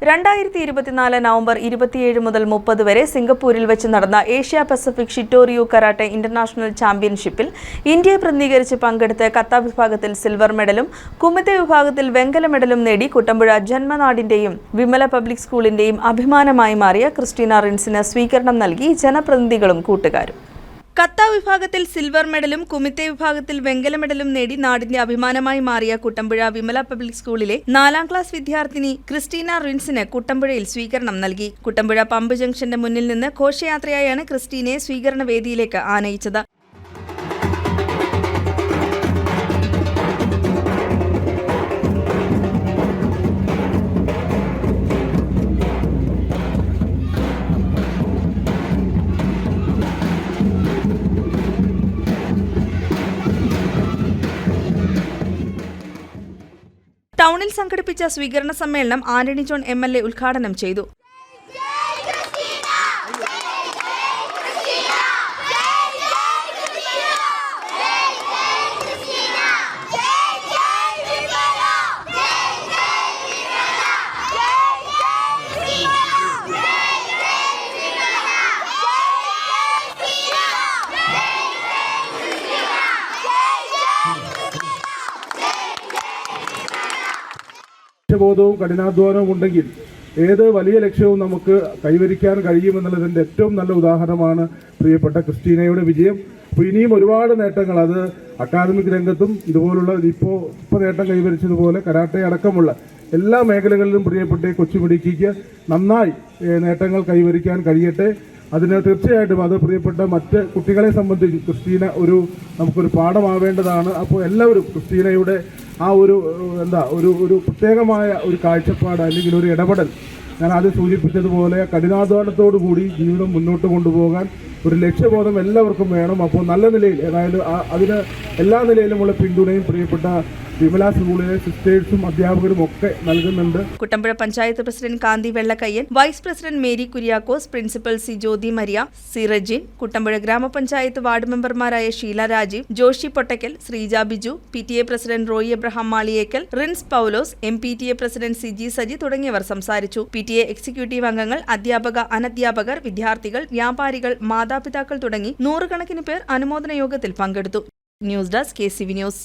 2024 November 27 മുതൽ 30 വരെ സിംഗപ്പൂരിൽ വെച്ച് നടന്ന Asia Pacific Shito-ryu karate international ചാമ്പ്യൻഷിപ്പിൽ ഇന്ത്യയെ പ്രതിനിധീകരിച്ച് പങ്കെടുത്ത കത്ത വിഭാഗത്തിൽ സിൽവർ മെഡലും കുമിത്തെ വിഭാഗത്തിൽ വെങ്കല മെഡലും നേടി കുട്ടമ്പുഴ ജന്മനാടിന്റെയും വിമല പബ്ലിക് സ്കൂളിന്റെയും അഭിമാനമായി മാറിയ ക്രിസ്റ്റീന റിൻസിന് സ്വീകരണം നൽകി ജനപ്രതിനിധികളും കൂട്ടുകാരും. കത്ത വിഭാഗത്തിൽ സിൽവർ മെഡലും കുമിത്തെ വിഭാഗത്തിൽ വെങ്കല മെഡലും നേടി നാടിന്റെ അഭിമാനമായി മാറിയ കുട്ടമ്പുഴ വിമല പബ്ലിക് സ്കൂളിലെ 4ാം ക്ലാസ് വിദ്യാർത്ഥിനി ക്രിസ്റ്റീന റിൻസിന് കുട്ടമ്പുഴയിൽ സ്വീകരണം നൽകി. കുട്ടമ്പുഴ പമ്പ് ജംഗ്ഷന്റെ മുന്നിൽ നിന്ന് ഘോഷയാത്രയായാണ് ക്രിസ്റ്റീനയെ സ്വീകരണ വേദിയിലേക്ക് ആനയിച്ചത്. ടൗണിൽ സംഘടിപ്പിച്ച സ്വീകരണ സമ്മേളനം ആന്റണി ജോൺ MLA ഉദ്ഘാടനം ചെയ്തു. ബോധവും കഠിനാധ്വാനവും ഉണ്ടെങ്കിൽ ഏത് വലിയ ലക്ഷ്യവും നമുക്ക് കൈവരിക്കാൻ കഴിയുമെന്നുള്ളതിൻ്റെ ഏറ്റവും നല്ല ഉദാഹരണമാണ് പ്രിയപ്പെട്ട ക്രിസ്റ്റീനയുടെ വിജയം. അപ്പോൾ ഇനിയും ഒരുപാട് നേട്ടങ്ങൾ, അത് അക്കാദമിക് രംഗത്തും ഇതുപോലുള്ള ഇപ്പോൾ നേട്ടം കൈവരിച്ചതുപോലെ കരാട്ടെ അടക്കമുള്ള എല്ലാ മേഖലകളിലും പ്രിയപ്പെട്ട കൊച്ചുമിടുക്കിക്ക് നന്നായി നേട്ടങ്ങൾ കൈവരിക്കാൻ കഴിയട്ടെ. അതിന് തീർച്ചയായിട്ടും അത് പ്രിയപ്പെട്ട മറ്റ് കുട്ടികളെ സംബന്ധിച്ച് ക്രിസ്റ്റീന നമുക്കൊരു പാഠമാവേണ്ടതാണ്. അപ്പോൾ എല്ലാവരും ക്രിസ്റ്റീനയുടെ ആ ഒരു പ്രത്യേകമായ ഒരു കാഴ്ചപ്പാട് അല്ലെങ്കിൽ ഒരു ഇടപെടൽ, ഞാൻ ആദ്യം സൂചിപ്പിച്ചതുപോലെ കഠിനാധ്വാനത്തോടു കൂടി ജീവിതം മുന്നോട്ട് കൊണ്ടുപോകാൻ ഒരു ലക്ഷ്യബോധം എല്ലാവർക്കും വേണം. അപ്പോൾ നല്ല നിലയിൽ, അതായത് അതിന് എല്ലാ നിലയിലുമുള്ള പിന്തുണയും പ്രിയപ്പെട്ട വിമല സ്കൂളിലെ സിസ്റ്റേഴ്സും അധ്യാപകരും ഒക്കെ നൽകുന്നുണ്ട്. Kuttampuzha panchayat president Kanthi Vellakkayyan, vice president Mary Kuriakose, principal C Jyothi Maria, C Rajin, Kuttampuzha ഗ്രാമപഞ്ചായത്ത് വാർഡ് മെമ്പർമാരായ Sheela Rajeev, Joshy Pottakkal, Sreeja Biju, PTA president Roy Abraham Maliyekkal, Rince Paulose, MPTA president Siji Saji തുടങ്ങിയവർ സംസാരിച്ചു. PTA എക്സിക്യൂട്ടീവ് അംഗങ്ങൾ, അധ്യാപക അനധ്യാപകർ, വിദ്യാർത്ഥികൾ, വ്യാപാരികൾ, മാതാപിതാക്കൾ തുടങ്ങി 100 കണക്കിന് പേർ അനുമോദന യോഗത്തിൽ പങ്കെടുത്തു. News desk KCV news.